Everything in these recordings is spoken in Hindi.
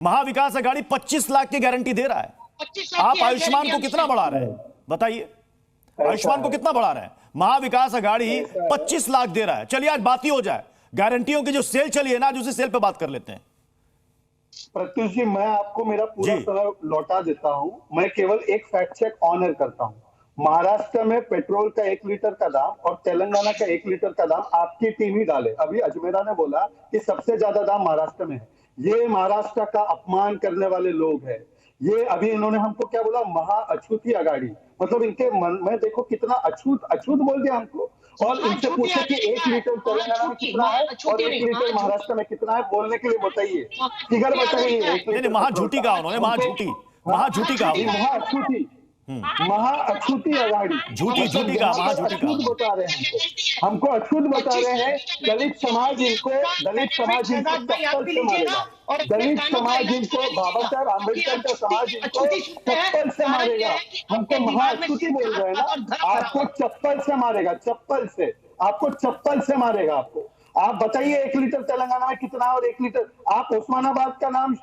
महाविकास आघाड़ी 25 लाख की गारंटी दे रहा है। 25 लाख आप की आयुष्मान को कितना बढ़ा रहे हैं बताइए? आयुष्मान को कितना बढ़ा रहे हैं? महाविकास आघाड़ी 25 लाख दे रहा है। चलिए आज बात ही हो जाए, गारंटियों की जो सेल चली है ना, आज उसी सेल पे बात कर लेते हैं। प्रत्युष जी, मैं आपको मेरा पूरा जी। समय लौटा देता हूं। मैं केवल एक फैक्ट चेक ऑनर करता हूं। महाराष्ट्र में पेट्रोल का 1 लीटर का दाम और तेलंगाना का 1 लीटर का दाम आपकी टीम ही डाले। अभी अजमेरा ने बोला कि सबसे ज्यादा दाम महाराष्ट्र में है। ये महाराष्ट्र का अपमान करने वाले लोग हैं। ये अभी इन्होंने हमको क्या बोला, महा अछूती अगाड़ी। मतलब इनके मन में देखो कितना अछूत अछूत बोल दिया हमको। और इनसे पूछे कि 1 लीटर तेलंगाना में कितना है और 1 लीटर महाराष्ट्र में कितना है, बोलने के लिए बताइए, फिगर बताइए। नहीं, महाझूठी कहा उन्होंने, महाझूठी कहा, महाअछूती अगाड़ी, झूठी कहा, महाझूठी कहा। अछूत बता रहे हैं हमको अछूत बता रहे हैं। दलित समाज इनको चप्पल से मारेगा। दलित समाज इनको, बाबा साहब आम्बेडकर का समाज इनको चप्पल से मारेगा। हमको महाअछूती बोल रहे हैं ना, आपको चप्पल से मारेगा, चप्पल से, आपको चप्पल से मारेगा। आपको आप बताइए 1 लीटर तेलंगाना में कितना और 1 लीटर, आप उस्मानाबाद का नाम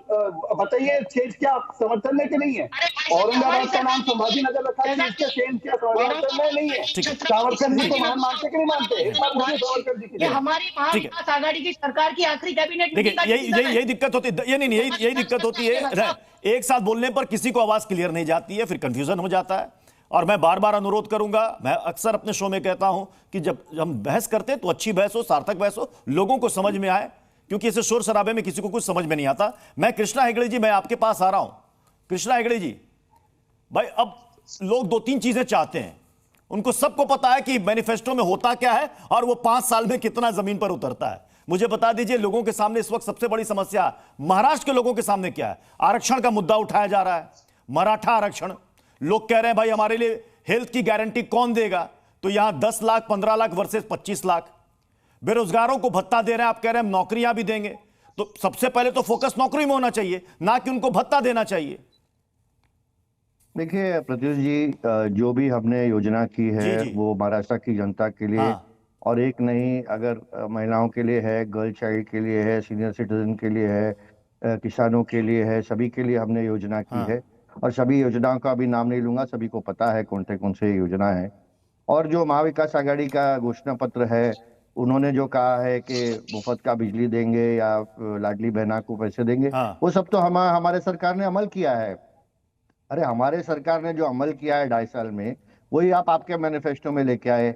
बताइए, चेंज क्या समर्थन में कि नहीं है? औरंगाबाद का नाम संभाजी नगर रखा, चेंज क्या, चेंज क्या समर्थन में नहीं है? सावरकर जी को महान मानते कि नहीं मानते? एक बार बोलिए सावरकर जी की। ये हमारी महाविकास आघाड़ी की सरकार की आखिरी कैबिनेट देखिए, यही दिक्कत होती है। ये नहीं, यही दिक्कत होती है। एक साथ बोलने पर किसी को आवाज क्लियर नहीं जाती है, फिर कंफ्यूजन हो जाता है। और मैं बार बार अनुरोध करूंगा, मैं अक्सर अपने शो में कहता हूं कि जब हम बहस करते हैं तो अच्छी बहस हो, सार्थक बहस हो, लोगों को समझ में आए, क्योंकि इसे शोर शराबे में किसी को कुछ समझ में नहीं आता। मैं कृष्णा हेगड़े जी, मैं आपके पास आ रहा हूं। कृष्णा हेगड़े जी, भाई अब लोग 2-3 चीजें चाहते हैं। उनको सबको पता है कि मैनिफेस्टो में होता क्या है और वो 5 साल में कितना जमीन पर उतरता है। मुझे बता दीजिए, लोगों के सामने इस वक्त सबसे बड़ी समस्या महाराष्ट्र के लोगों के सामने क्या है? आरक्षण का मुद्दा उठाया जा रहा है, मराठा आरक्षण। लोग कह रहे हैं भाई हमारे लिए हेल्थ की गारंटी कौन देगा? तो यहां 10 लाख 15 लाख वर्सेस 25 लाख। बेरोजगारों को भत्ता दे रहे हैं, आप कह रहे हैं नौकरियां भी देंगे। तो सबसे पहले तो फोकस नौकरी में होना चाहिए, ना कि उनको भत्ता देना चाहिए। देखिए प्रत्युष जी, जो भी हमने योजना की है वो महाराष्ट्र की जनता के लिए, और एक नहीं, अगर महिलाओं के लिए है, गर्ल चाइल्ड के लिए है, सीनियर सिटीजन के लिए है, किसानों के लिए है, सभी के लिए हमने योजना की है। और सभी योजनाओं का अभी नाम नहीं लूंगा, सभी को पता है कौन से योजना है। और जो महाविकास आघाड़ी का घोषणा पत्र है, उन्होंने जो कहा है कि मुफ्त का बिजली देंगे या लाडली बहना को पैसे देंगे, वो सब तो हमारे सरकार ने अमल किया है। अरे हमारे सरकार ने जो अमल किया है 2.5 साल में, वही आप आपके मैनिफेस्टो में लेके आए।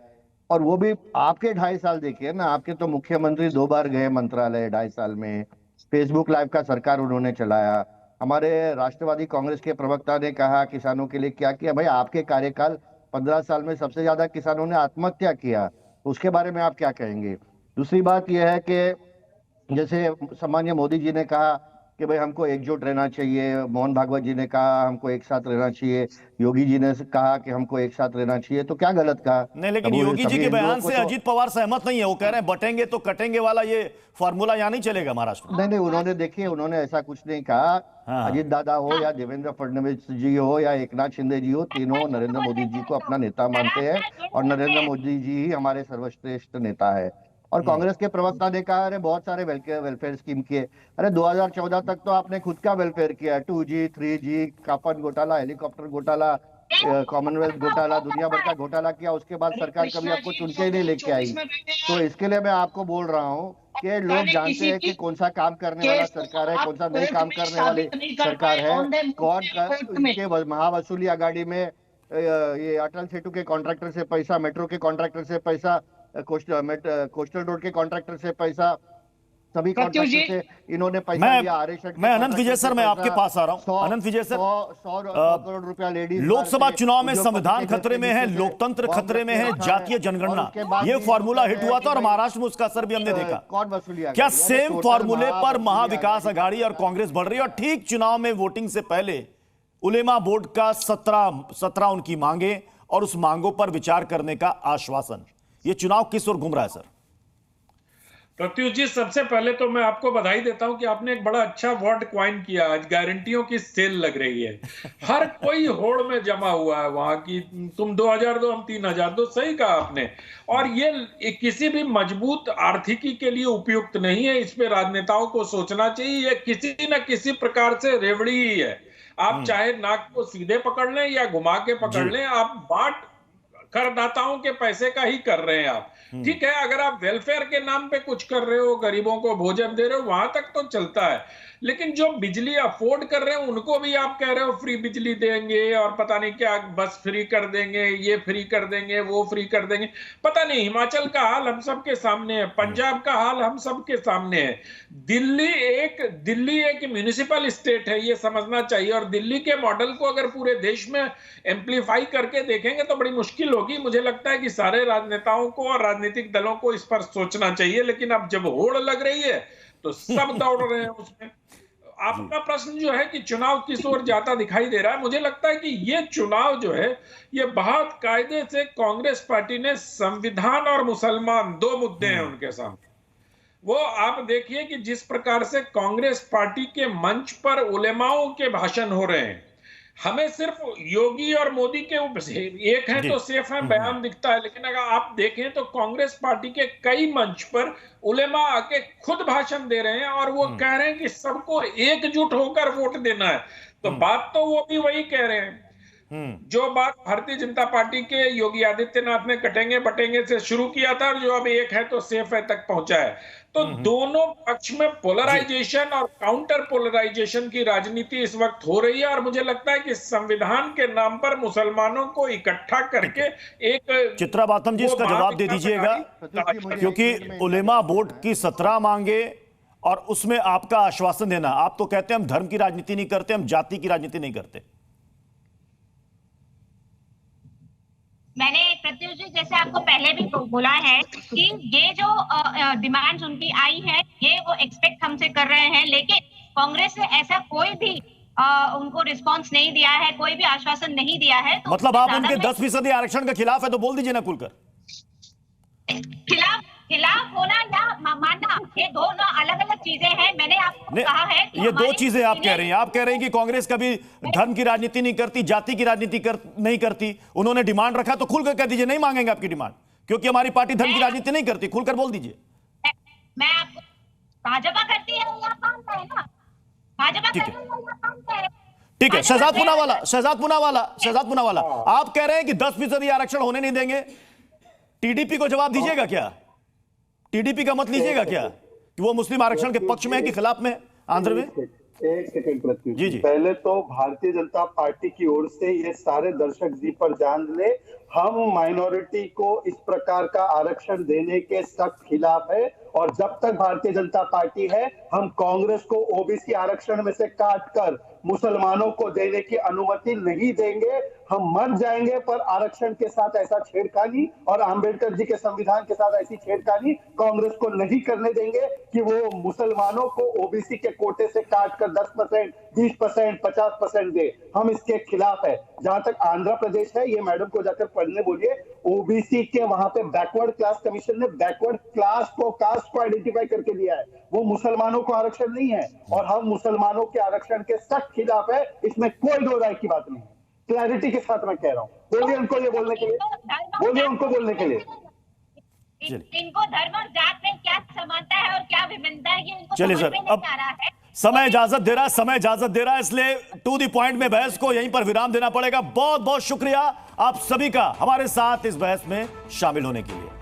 और वो भी आपके 2.5 साल देखिए ना, आपके तो मुख्यमंत्री 2 बार गए मंत्रालय 2.5 साल में। फेसबुक लाइव का सरकार उन्होंने चलाया। हमारे राष्ट्रवादी कांग्रेस के प्रवक्ता ने कहा किसानों के लिए क्या किया। भाई आपके कार्यकाल 15 साल में सबसे ज्यादा किसानों ने आत्महत्या किया, तो उसके बारे में आप क्या कहेंगे? दूसरी बात यह है कि जैसे सम्माननीय मोदी जी ने कहा कि भाई हमको एकजुट रहना चाहिए, मोहन भागवत जी ने कहा हमको एक साथ रहना चाहिए, योगी जी ने कहा कि हमको एक साथ रहना चाहिए, तो क्या गलत कहा? नहीं, लेकिन योगी जी के बयान से अजीत पवार सहमत नहीं है। वो कह रहे हैं बटेंगे तो कटेंगे वाला ये फॉर्मूला यहाँ नहीं चलेगा महाराष्ट्र में। नहीं, उन्होंने, देखिए, उन्होंने ऐसा कुछ नहीं कहा। अजीत दादा हो या देवेंद्र फडणवीस जी हो या एकनाथ शिंदे जी हो, तीनों नरेंद्र मोदी जी को अपना नेता मानते हैं और नरेंद्र मोदी जी ही हमारे सर्वश्रेष्ठ नेता है। और कांग्रेस के प्रवक्ता ने कहा अरे बहुत सारे वेलफेयर स्कीम किए। अरे 2014 तक तो आपने खुद का वेलफेयर किया, 2G 3G, काफन घोटाला, हेलीकॉप्टर घोटाला, कॉमनवेल्थ घोटाला, दुनिया भर का घोटाला किया। उसके बाद सरकार कभी आपको चुन के ही नहीं लेके आई। तो इसके लिए मैं आपको बोल रहा हूँ कि लोग जानते हैं कि कौन सा काम करने वाला सरकार है, कौन सा नहीं काम करने वाली सरकार है। कौन के महावसूली आघाड़ी में ये अटल सेतु के कॉन्ट्रैक्टर से पैसा, मेट्रो के कॉन्ट्रैक्टर से पैसा, कोस्टल रोड के कॉन्ट्रैक्टर से पैसा, सभी कॉन्ट्रैक्टर से इन्होंने पैसा लिया। मैं अनंत विजय सर, मैं आपके पास आ रहा हूं। अनंत विजय सर, 100 करोड़ रुपया लेडीज, लोकसभा चुनाव में संविधान खतरे में है, लोकतंत्र खतरे में है, जातीय जनगणना, ये फॉर्मूला हिट हुआ था और महाराष्ट्र में उसका असर भी हमने देखा। कौन वसूली? क्या सेम फॉर्मूले पर महाविकास आघाड़ी और कांग्रेस बढ़ रही है? और ठीक चुनाव में वोटिंग से पहले उलेमा बोर्ड का 17 उनकी मांगे और उस मांगों पर विचार करने का आश्वासन। ये चुनाव किस ओर घूम रहा है सर? प्रत्युष जी, सबसे पहले तो मैं आपको बधाई देता हूं कि आपने एक बड़ा अच्छा वर्ड क्वाइन किया। आज गारंटियों की सेल लग रही है, हर कोई होड़ में जमा हुआ है वहां की, तुम 2000 दो, हम 3000 दो। सही कहा आपने। और ये किसी भी मजबूत आर्थिकी के लिए उपयुक्त नहीं है। इस पे राजनेताओं को सोचना चाहिए। ये किसी न किसी प्रकार से रेवड़ी ही है। आप चाहे नाक को सीधे पकड़ लें या घुमा के पकड़ लें, आप बांट करदाताओं के पैसे का ही कर रहे हैं आप। ठीक है, अगर आप वेलफेयर के नाम पे कुछ कर रहे हो, गरीबों को भोजन दे रहे हो, वहां तक तो चलता है। लेकिन जो बिजली अफोर्ड कर रहे हैं उनको भी आप कह रहे हो फ्री बिजली देंगे और पता नहीं क्या बस फ्री कर देंगे, ये फ्री कर देंगे, वो फ्री कर देंगे। पता नहीं, हिमाचल का हाल हम सबके सामने है, पंजाब का हाल हम सबके सामने है। दिल्ली एक म्युनिसिपल स्टेट है, ये समझना चाहिए। और दिल्ली के मॉडल को अगर पूरे देश में एम्प्लीफाई करके देखेंगे तो बड़ी मुश्किल होगी। मुझे लगता है कि सारे राजनेताओं को और राजनीतिक दलों को इस पर सोचना चाहिए। लेकिन अब जब होड़ लग रही है तो सब दौड़ रहे हैं उसमें। आपका प्रश्न जो है कि चुनाव किस ओर जाता दिखाई दे रहा है, मुझे लगता है कि ये चुनाव जो है ये बहुत कायदे से कांग्रेस पार्टी ने संविधान और मुसलमान, दो मुद्दे हैं उनके सामने। वो आप देखिए कि जिस प्रकार से कांग्रेस पार्टी के मंच पर उलेमाओं के भाषण हो रहे हैं, हमें सिर्फ योगी और मोदी के एक है तो सेफ है बयान दिखता है। लेकिन अगर आप देखें तो कांग्रेस पार्टी के कई मंच पर उलेमा आके खुद भाषण दे रहे हैं और वो कह रहे हैं कि सबको एकजुट होकर वोट देना है। तो बात तो वो भी वही कह रहे हैं जो बात भारतीय जनता पार्टी के योगी आदित्यनाथ ने कटेंगे बटेंगे से शुरू किया था, और जो अब एक है तो सेफ है तक पहुंचा है। तो दोनों पक्ष में पोलराइजेशन और काउंटर पोलराइजेशन की राजनीति इस वक्त हो रही है। और मुझे लगता है कि संविधान के नाम पर मुसलमानों को इकट्ठा करके एक चित्रा बातम जी इसका जवाब दे दीजिएगा, क्योंकि उलेमा बोर्ड की 17 मांगे और उसमें आपका आश्वासन देना। आप तो कहते हैं हम धर्म की राजनीति नहीं करते, हम जाति की राजनीति नहीं करते। मैंने प्रत्युष जी जैसे आपको पहले भी बोला है कि ये जो डिमांड्स उनकी आई है ये वो एक्सपेक्ट हमसे कर रहे हैं, लेकिन कांग्रेस से ऐसा कोई भी उनको रिस्पांस नहीं दिया है, कोई भी आश्वासन नहीं दिया है। तो मतलब आप उनके 10% आरक्षण के खिलाफ है तो बोल दीजिए ना खुलकर। खिलाफ होना या मानना, ये दोनों अलग अलग चीजें हैं। मैंने आपको कहा है कि ये दो चीजें आप कह रही हैं। आप कह रहे हैं कि कांग्रेस कभी धर्म की राजनीति नहीं करती, जाति की राजनीति नहीं करती। उन्होंने डिमांड रखा तो खुलकर कह दीजिए नहीं मांगेंगे आपकी डिमांड, क्योंकि हमारी पार्टी धर्म की राजनीति नहीं करती। खुलकर बोल दीजिए। मैं आपको, भाजपा करती है या मानता है ना, भाजपा करती है या मानता है। ठीक है, शहजाद पूनावाला, आप कह रहे हैं कि 10% आरक्षण होने नहीं देंगे। टीडीपी को जवाब दीजिएगा क्या? टीडीपी का मत लीजिएगा क्या कि वो मुस्लिम आरक्षण के पक्ष में है कि खिलाफ में आंध्र में? एक सेकंड प्रत्युष जी। पहले तो भारतीय जनता पार्टी की ओर से ये सारे दर्शक जी पर जान ले, हम माइनॉरिटी को इस प्रकार का आरक्षण देने के सख्त खिलाफ है। और जब तक भारतीय जनता पार्टी है हम कांग्रेस को ओबीसी आरक्षण में से काटकर मुसलमानों को देने की अनुमति नहीं देंगे। हम मर जाएंगे पर आरक्षण के साथ ऐसा छेड़खानी और अंबेडकर जी के संविधान के साथ ऐसी छेड़खानी कांग्रेस को नहीं करने देंगे कि वो मुसलमानों को ओबीसी के कोटे से काटकर 10%, 20%, 50% दे। हम इसके खिलाफ है। जहां तक आंध्र प्रदेश है, ये मैडम को जाकर पढ़ने बोलिए, ओबीसी के वहां पे बैकवर्ड क्लास कमीशन ने बैकवर्ड क्लास को, कास्ट को आइडेंटिफाई करके दिया है। वो मुसलमानों को आरक्षण नहीं है और हम मुसलमानों के आरक्षण के सख्त खिलाफ है। इसमें कोई दो राय की बात नहीं है। क्लैरिटी के साथ मैं कह रहा हूँ। बोलिए उनको ये बोलने के लिए, बोलिए उनको बोलने के लिए। इनको धर्म और जात में क्या समानता है और क्या विभिन्नता है ये इनको चलिए सर, अब समय इजाजत दे रहा है, इसलिए टू द पॉइंट में बहस को यहीं पर विराम देना पड़ेगा। बहुत बहुत शुक्रिया आप सभी का हमारे साथ इस बहस में शामिल होने के लिए।